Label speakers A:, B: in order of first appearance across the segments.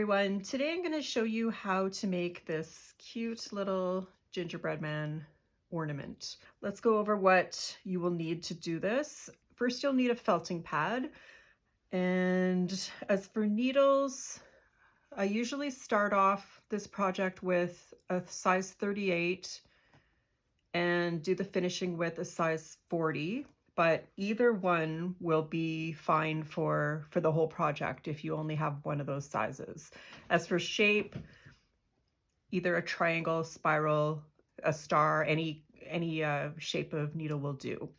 A: everyone. Today I'm going to show you how to make this cute little gingerbread man ornament. Let's go over what you will need to do this. First, you'll need a felting pad. And as for needles, I usually start off this project with a size 38 and do the finishing with a size 40. But either one will be fine for the whole project if you only have one of those sizes. As for shape, either a triangle, spiral, a star, any shape of needle will do.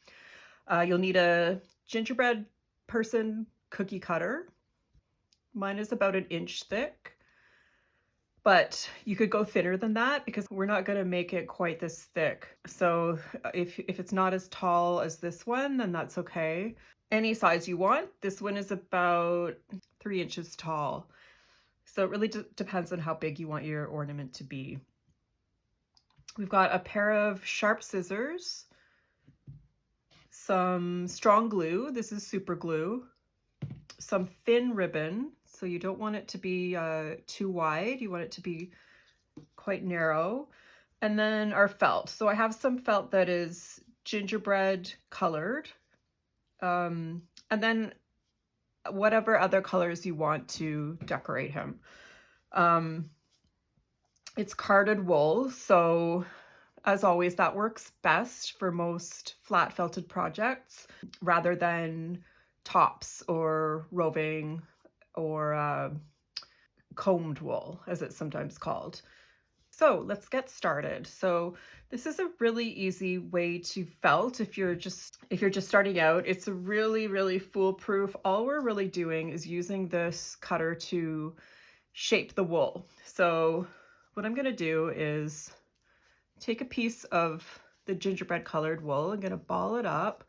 A: You'll need a gingerbread person cookie cutter. Mine is about 1 inch thick, but you could go thinner than that because we're not going to make it quite this thick. So if it's not as tall as this one, then that's okay. Any size you want. This one is about 3 inches tall. So it really depends on how big you want your ornament to be. We've got a pair of sharp scissors, some strong glue. This is super glue, some thin ribbon. So you don't want it to be too wide. You want it to be quite narrow. And then our felt. So I have some felt that is gingerbread colored. And then whatever other colors you want to decorate him. It's carded wool. So as always, that works best for most flat felted projects rather than tops or roving or combed wool, as it's sometimes called. So let's get started. So this is a really easy way to felt if you're just starting out. It's a really foolproof. All we're really doing is using this cutter to shape the wool. So what I'm going to do is take a piece of the gingerbread colored wool. I'm going to ball it up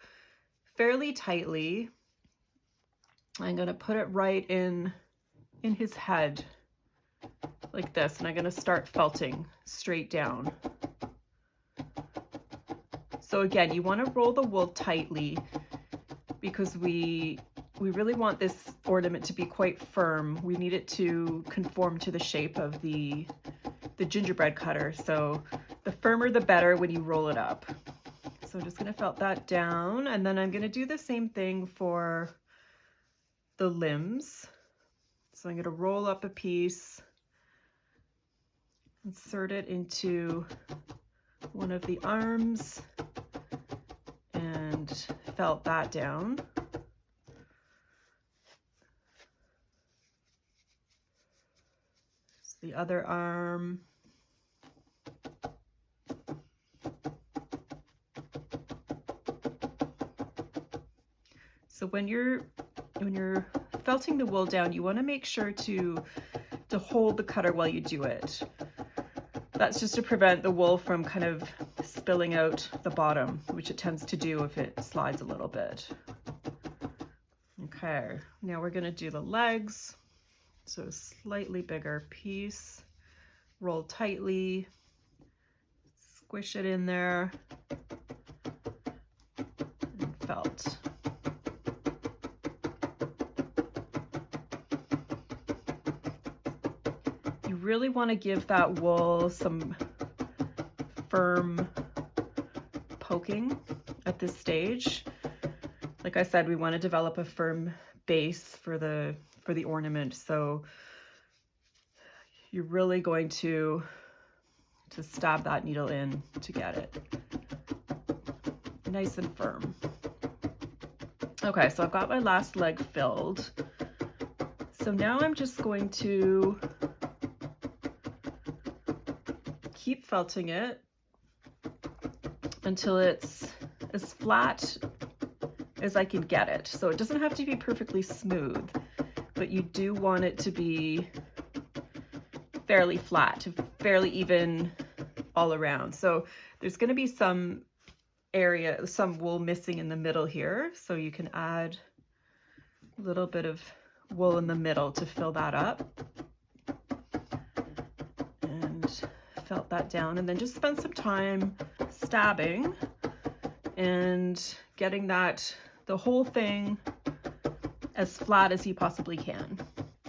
A: fairly tightly. I'm going to put it right in his head like this, and I'm going to start felting straight down. So again, you want to roll the wool tightly because we really want this ornament to be quite firm. We need it to conform to the shape of the gingerbread cutter. So the firmer the better when you roll it up. So I'm just going to felt that down, and then I'm going to do the same thing for the limbs. So I'm going to roll up a piece, insert it into one of the arms, and felt that down. It's the other arm. So when you're felting the wool down, you want to make sure to hold the cutter while you do it. That's just to prevent the wool from kind of spilling out the bottom, which it tends to do if it slides a little bit. Okay, now we're going to do the legs. So a slightly bigger piece, roll tightly, squish it in there, and felt. You really want to give that wool some firm poking at this stage. Like I said, we want to develop a firm base for the ornament, so you're really going to stab that needle in to get it nice and firm. Okay, so I've got my last leg filled. So now I'm just going to keep felting it until it's as flat as I can get it. So it doesn't have to be perfectly smooth, but you do want it to be fairly flat, fairly even all around. So there's going to be some wool missing in the middle here. So you can add a little bit of wool in the middle to fill that up. And felt that down, and then just spend some time stabbing and getting the whole thing as flat as you possibly can.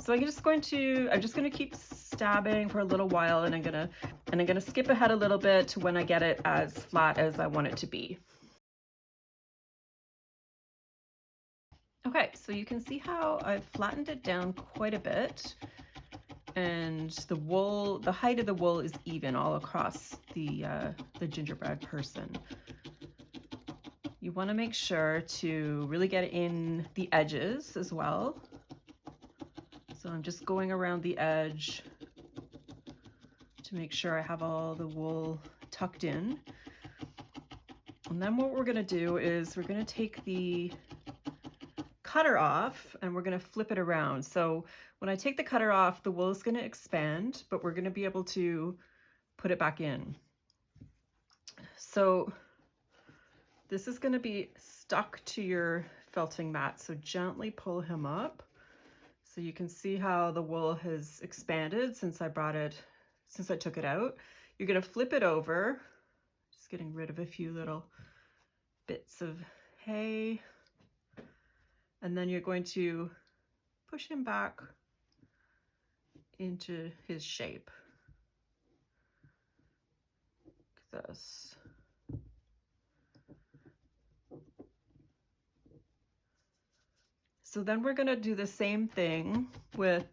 A: So I'm just going to keep stabbing for a little while, and I'm gonna skip ahead a little bit to when I get it as flat as I want it to be. Okay, so you can see how I've flattened it down quite a bit, and the height of the wool is even all across the gingerbread person. You want to make sure to really get in the edges as well. So I'm just going around the edge to make sure I have all the wool tucked in. And then what we're going to do is we're going to take the cutter off and we're going to flip it around. So when I take the cutter off, the wool is going to expand, but we're going to be able to put it back in. So this is going to be stuck to your felting mat. So gently pull him up. So you can see how the wool has expanded since I took it out. You're going to flip it over, just getting rid of a few little bits of hay. And then you're going to push him back into his shape. Like this. So then we're going to do the same thing with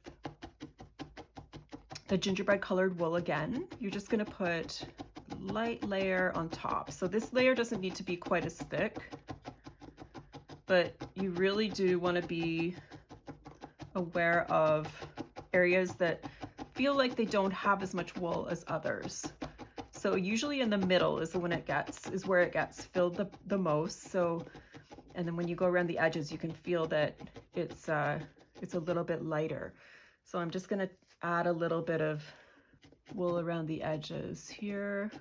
A: the gingerbread colored wool again. You're just going to put light layer on top. So this layer doesn't need to be quite as thick, but you really do want to be aware of areas that feel like they don't have as much wool as others. So usually in the middle is where it gets filled the most. So, and then when you go around the edges, you can feel that it's a little bit lighter. So I'm just going to add a little bit of wool around the edges here.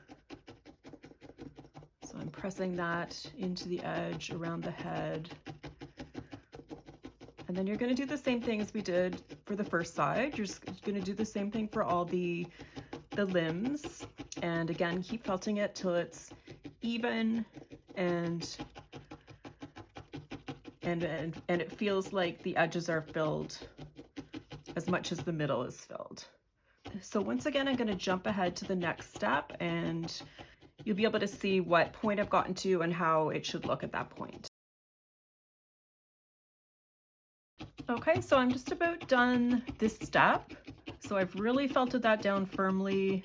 A: So I'm pressing that into the edge around the head. And then you're going to do the same thing as we did for the first side. You're just going to do the same thing for all the limbs. And again, keep felting it till it's even and it feels like the edges are filled as much as the middle is filled. So once again, I'm going to jump ahead to the next step, and you'll be able to see what point I've gotten to and how it should look at that point. Okay, so I'm just about done this step. So I've really felted that down firmly.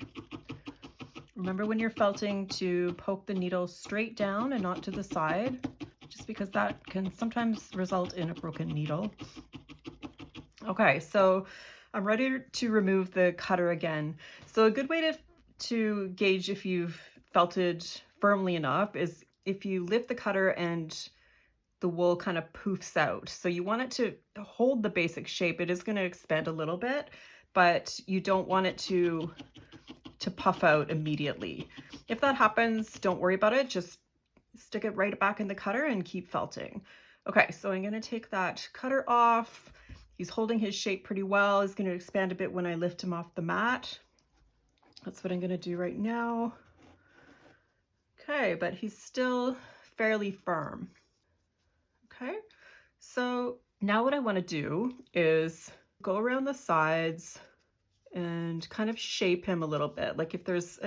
A: Remember when you're felting to poke the needle straight down and not to the side, just because that can sometimes result in a broken needle. Okay, so I'm ready to remove the cutter again. So a good way to gauge if you've felted firmly enough is if you lift the cutter and the wool kind of poofs out. So you want it to hold the basic shape. It is going to expand a little bit, but you don't want it to puff out immediately. If that happens, don't worry about it. Just stick it right back in the cutter and keep felting. Okay, so I'm going to take that cutter off. He's holding his shape pretty well. He's going to expand a bit when I lift him off the mat. That's what I'm going to do right now. Okay, but he's still fairly firm. Okay, so now what I want to do is go around the sides and kind of shape him a little bit. Like if there's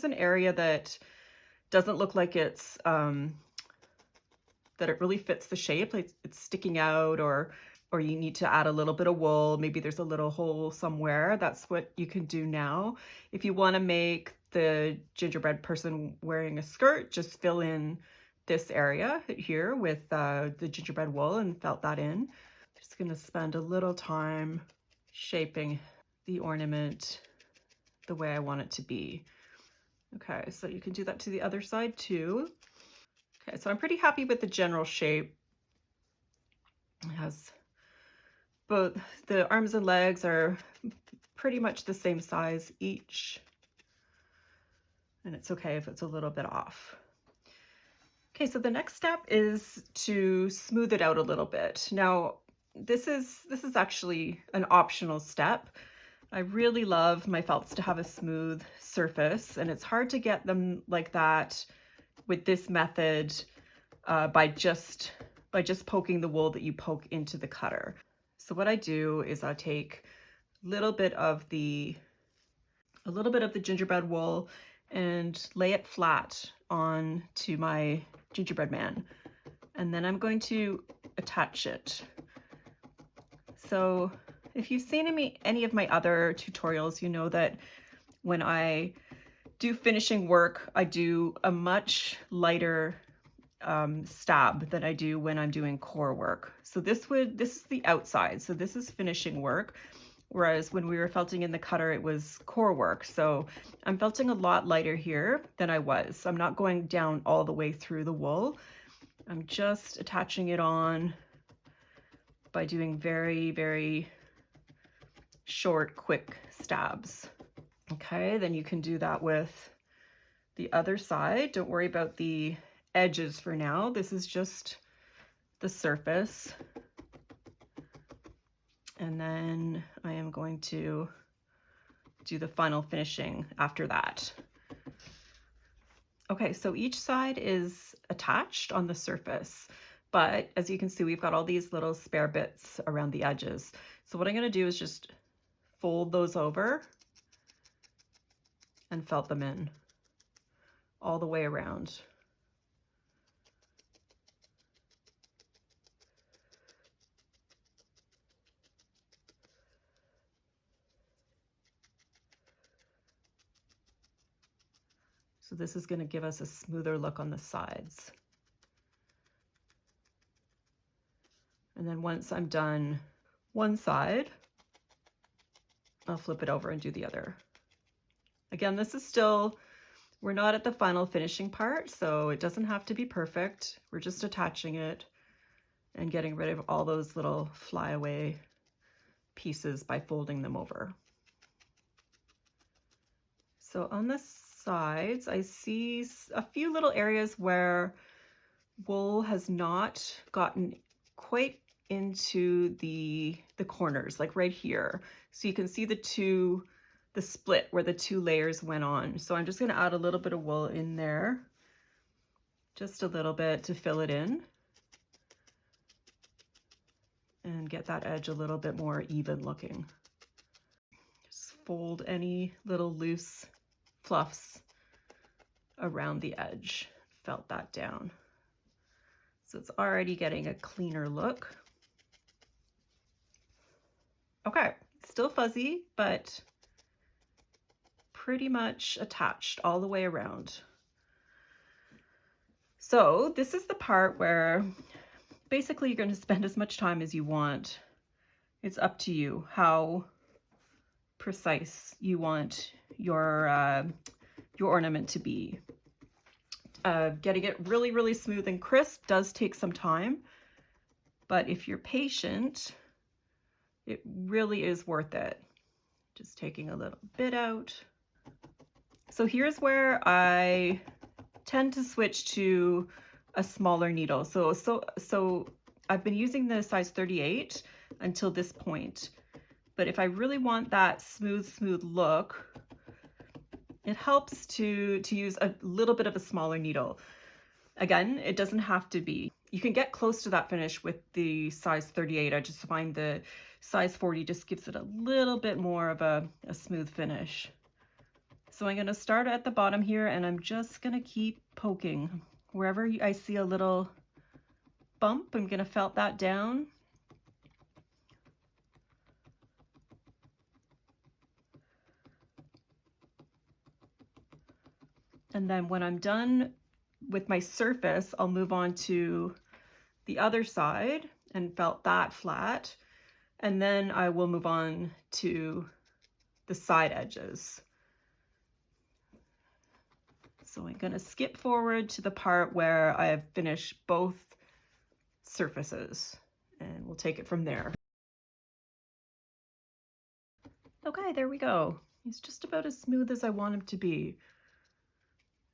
A: an area that doesn't look like it's that it really fits the shape, like it's sticking out, or you need to add a little bit of wool, maybe there's a little hole somewhere, that's what you can do now. If you want to make the gingerbread person wearing a skirt, just fill in this area here with the gingerbread wool and felt that in. Just going to spend a little time shaping the ornament the way I want it to be. Okay, so you can do that to the other side too. Okay, so I'm pretty happy with the general shape. It has both the arms and legs are pretty much the same size each, and it's okay if it's a little bit off. Okay, so the next step is to smooth it out a little bit. Now, this is actually an optional step. I really love my felts to have a smooth surface, and it's hard to get them like that with this method by just poking the wool that you poke into the cutter. So what I do is I take a little bit of the gingerbread wool and lay it flat onto my gingerbread man. And then I'm going to attach it. So if you've seen any of my other tutorials, you know that when I do finishing work, I do a much lighter stab than I do when I'm doing core work. So this is the outside. So this is finishing work. Whereas when we were felting in the cutter, it was core work. So I'm felting a lot lighter here than I was. I'm not going down all the way through the wool. I'm just attaching it on by doing very, very short, quick stabs. Okay, then you can do that with the other side. Don't worry about the edges for now. This is just the surface. And then I am going to do the final finishing after that. Okay, so each side is attached on the surface, but as you can see, we've got all these little spare bits around the edges. So what I'm going to do is just fold those over and felt them in all the way around. So this is going to give us a smoother look on the sides. And then once I'm done one side, I'll flip it over and do the other. Again, this is still, we're not at the final finishing part, so it doesn't have to be perfect. We're just attaching it and getting rid of all those little flyaway pieces by folding them over. So on the sides, I see a few little areas where wool has not gotten quite into the corners, like right here. So you can see the split where the two layers went on. So I'm just going to add a little bit of wool in there, just a little bit to fill it in and get that edge a little bit more even looking. Just fold any little loose fluffs around the edge, felt that down. So it's already getting a cleaner look. Okay, still fuzzy, but pretty much attached all the way around. So this is the part where basically you're going to spend as much time as you want. It's up to you how precise you want your ornament to be. Getting it really, really smooth and crisp does take some time, but if you're patient, it really is worth it. Just taking a little bit out. So here's where I tend to switch to a smaller needle. So I've been using the size 38 until this point, but if I really want that smooth look, it helps to use a little bit of a smaller needle. Again, it doesn't have to be. You can get close to that finish with the size 38. I just find the size 40 just gives it a little bit more of a smooth finish. So I'm going to start at the bottom here, and I'm just going to keep poking. Wherever I see a little bump, I'm going to felt that down. And then when I'm done with my surface, I'll move on to the other side and felt that flat. And then I will move on to the side edges. So I'm going to skip forward to the part where I have finished both surfaces, and we'll take it from there. Okay, there we go. He's just about as smooth as I want him to be.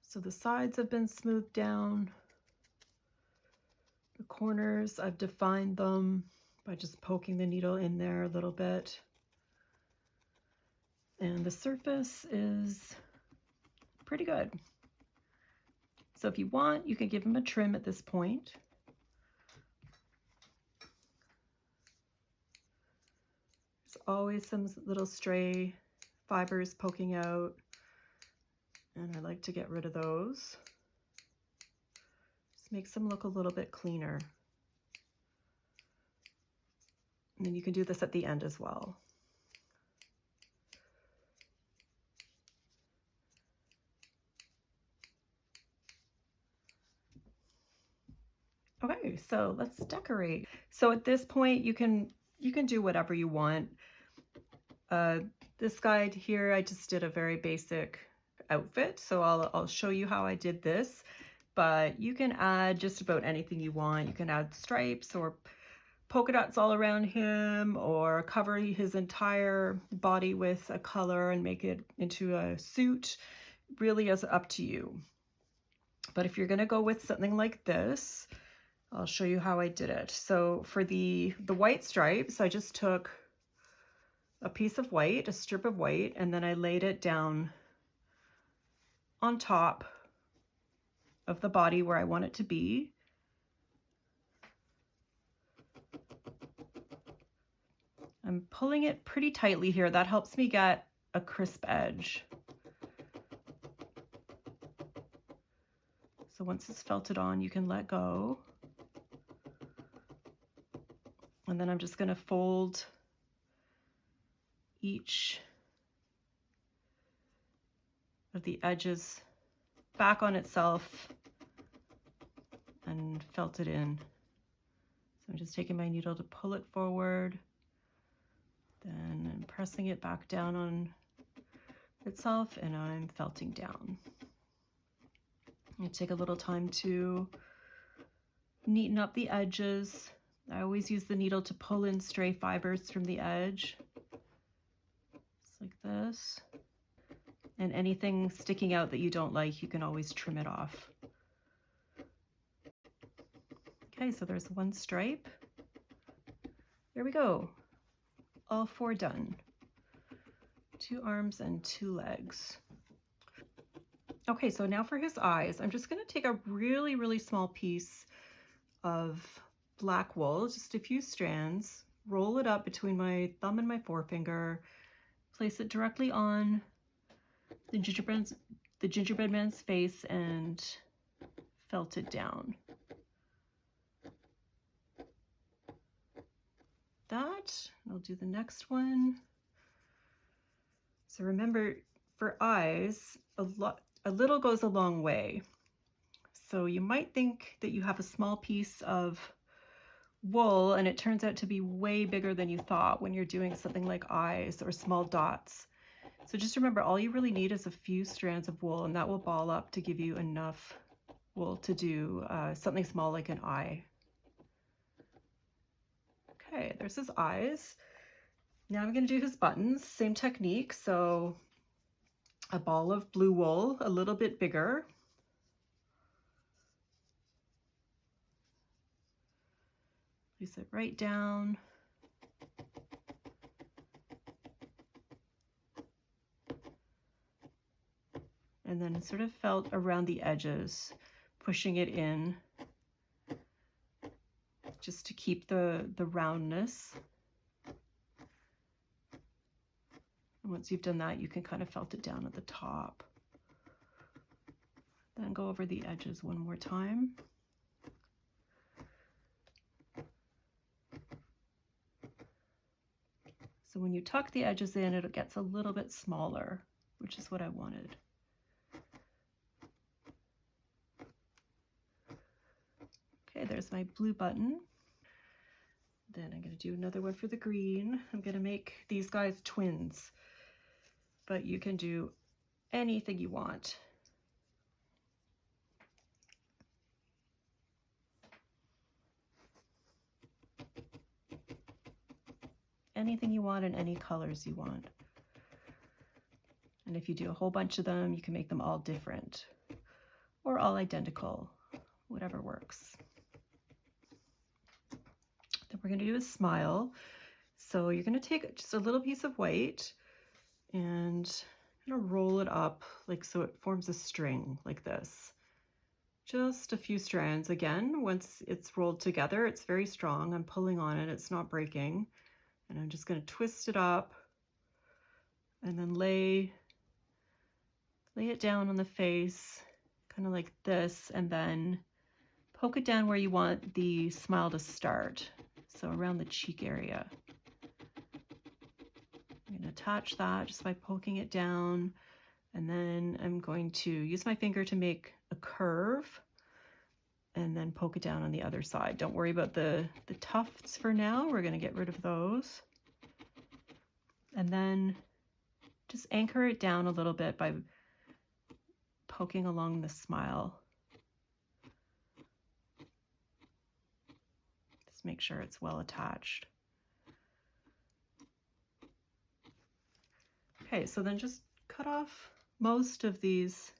A: So the sides have been smoothed down. The corners, I've defined them by just poking the needle in there a little bit. And the surface is pretty good. So if you want, you can give him a trim at this point. always some little stray fibers poking out, and I like to get rid of those. Just makes them look a little bit cleaner. And then you can do this at the end as well. Okay, so let's decorate. So at this point, you can do whatever you want. This guide here, I just did a very basic outfit, so I'll show you how I did this. But you can add just about anything you want. You can add stripes or polka dots all around him, or cover his entire body with a color and make it into a suit. Really is up to you. But if you're going to go with something like this, I'll show you how I did it. So for the white stripes, I just took a piece of white, a strip of white, and then I laid it down on top of the body where I want it to be. I'm pulling it pretty tightly here. That helps me get a crisp edge. So once it's felted on, you can let go. And then I'm just going to fold each of the edges back on itself and felt it in. So I'm just taking my needle to pull it forward, then I'm pressing it back down on itself, and I'm felting down. I take a little time to neaten up the edges. I always use the needle to pull in stray fibers from the edge, just like this. And anything sticking out that you don't like, you can always trim it off. Okay, so there's one stripe. There we go. All 4 done. 2 arms and 2 legs. Okay, so now for his eyes, I'm just going to take a really, really small piece of black wool, just a few strands, roll it up between my thumb and my forefinger, place it directly on the gingerbread man's face, and felt it down. That, I'll do the next one. So remember, for eyes, a little goes a long way. So you might think that you have a small piece of wool and it turns out to be way bigger than you thought when you're doing something like eyes or small dots. So just remember, all you really need is a few strands of wool, and that will ball up to give you enough wool to do something small like an eye. Okay, there's his eyes. Now I'm going to do his buttons, same technique. So a ball of blue wool, a little bit bigger. Place it right down. And then sort of felt around the edges, pushing it in just to keep the roundness. And once you've done that, you can kind of felt it down at the top. Then go over the edges one more time. So when you tuck the edges in, it gets a little bit smaller, which is what I wanted. Okay, there's my blue button. Then I'm going to do another one for the green. I'm going to make these guys twins, but you can do anything you want. Anything you want and any colors you want. And if you do a whole bunch of them, you can make them all different or all identical, whatever works. Then we're going to do a smile. So you're going to take just a little piece of white and kind of roll it up like so it forms a string like this. Just a few strands. Again, once it's rolled together, it's very strong. I'm pulling on it, it's not breaking. And I'm just going to twist it up and then lay it down on the face, kind of like this, and then poke it down where you want the smile to start. So around the cheek area. I'm going to attach that just by poking it down. And then I'm going to use my finger to make a curve and then poke it down on the other side. Don't worry about the tufts for now. We're going to get rid of those. And then just anchor it down a little bit by poking along the smile. Just make sure it's well attached. Okay, so then just cut off most of these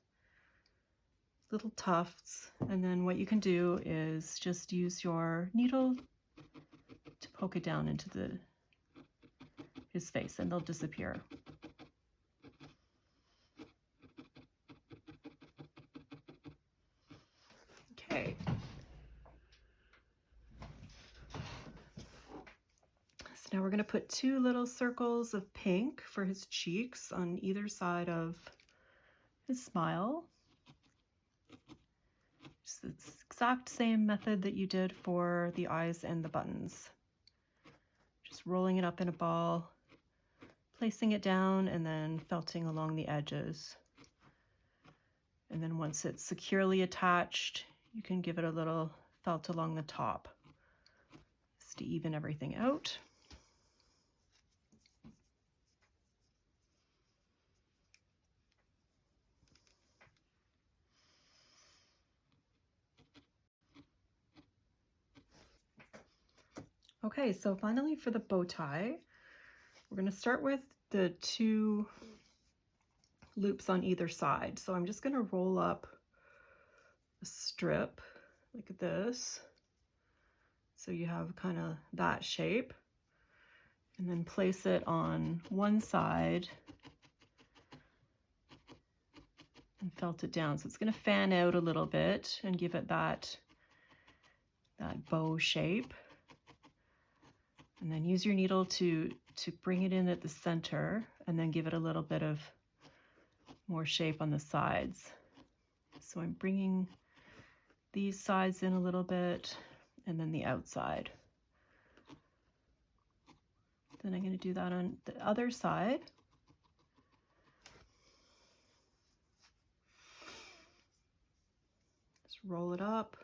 A: little tufts, and then what you can do is just use your needle to poke it down into his face, and they'll disappear. Okay. So now we're going to put 2 little circles of pink for his cheeks on either side of his smile. It's the exact same method that you did for the eyes and the buttons. Just rolling it up in a ball, placing it down, and then felting along the edges. And then once it's securely attached, you can give it a little felt along the top just to even everything out. Okay, so finally for the bow tie, we're going to start with the 2 loops on either side. So I'm just going to roll up a strip like this. So you have kind of that shape, and then place it on one side and felt it down. So it's going to fan out a little bit and give it that bow shape. And then use your needle to bring it in at the center, and then give it a little bit of more shape on the sides. So I'm bringing these sides in a little bit, and then the outside. Then I'm going to do that on the other side. Just roll it up.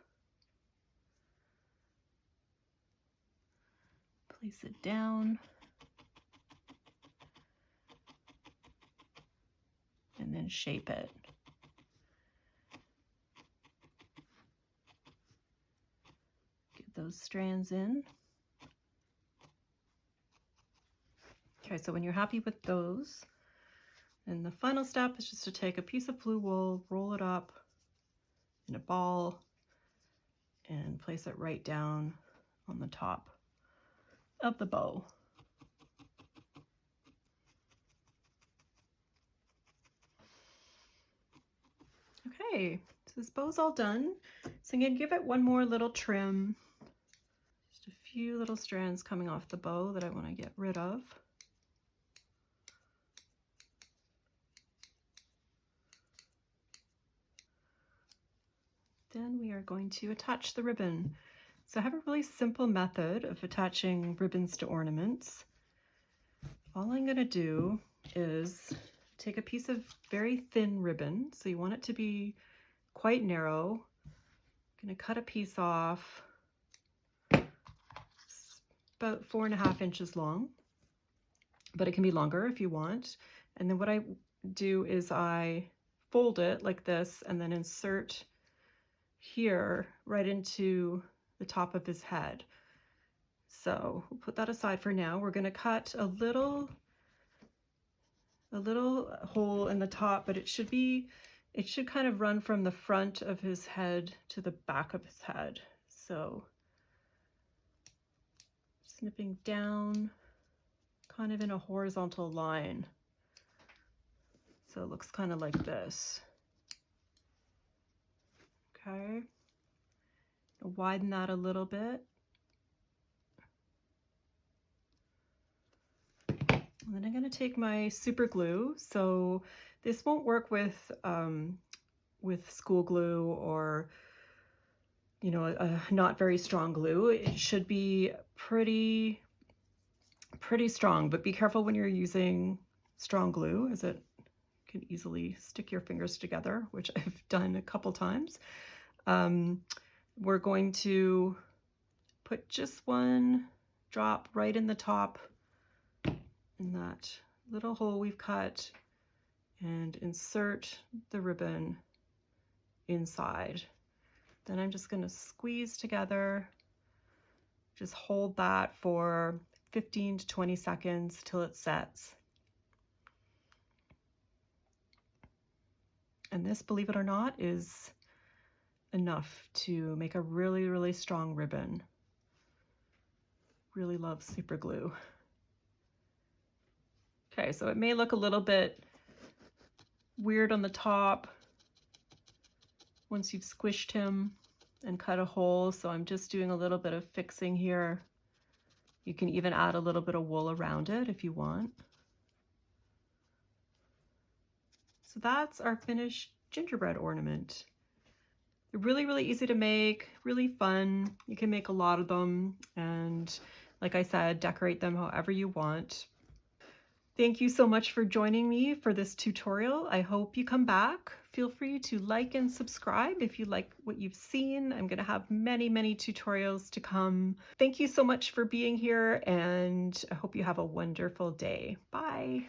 A: Place it down. And then shape it. Get those strands in. Okay, so when you're happy with those, then the final step is just to take a piece of blue wool, roll it up in a ball, and place it right down on the top of the bow. Okay, so this bow's all done. So I'm going to give it one more little trim. Just a few little strands coming off the bow that I want to get rid of. Then we are going to attach the ribbon. So I have a really simple method of attaching ribbons to ornaments. All I'm going to do is take a piece of very thin ribbon. So you want it to be quite narrow. I'm going to cut a piece off. It's about 4.5 inches long, but it can be longer if you want. And then what I do is I fold it like this and then insert here right into the top of his head. So we'll put that aside for now. We're going to cut a little hole in the top, but it should kind of run from the front of his head to the back of his head. So snipping down kind of in a horizontal line. So it looks kind of like this. Okay. Widen that a little bit. And then I'm going to take my super glue. So this won't work with school glue or, you know, a not very strong glue. It should be pretty strong, but be careful when you're using strong glue, as it can easily stick your fingers together, which I've done a couple times. We're going to put just one drop right in the top in that little hole we've cut and insert the ribbon inside. Then I'm just going to squeeze together, just hold that for 15 to 20 seconds till it sets. And this, believe it or not, is enough to make a really, really strong ribbon. Really love super glue. Okay, so it may look a little bit weird on the top once you've squished him and cut a hole, so I'm just doing a little bit of fixing here. You can even add a little bit of wool around it if you want. So that's our finished gingerbread ornament. They're really, really easy to make, really fun. You can make a lot of them, and like I said, decorate them however you want. Thank you so much for joining me for this tutorial. I hope you come back. Feel free to like and subscribe if you like what you've seen. I'm going to have many, many tutorials to come. Thank you so much for being here, and I hope you have a wonderful day. Bye.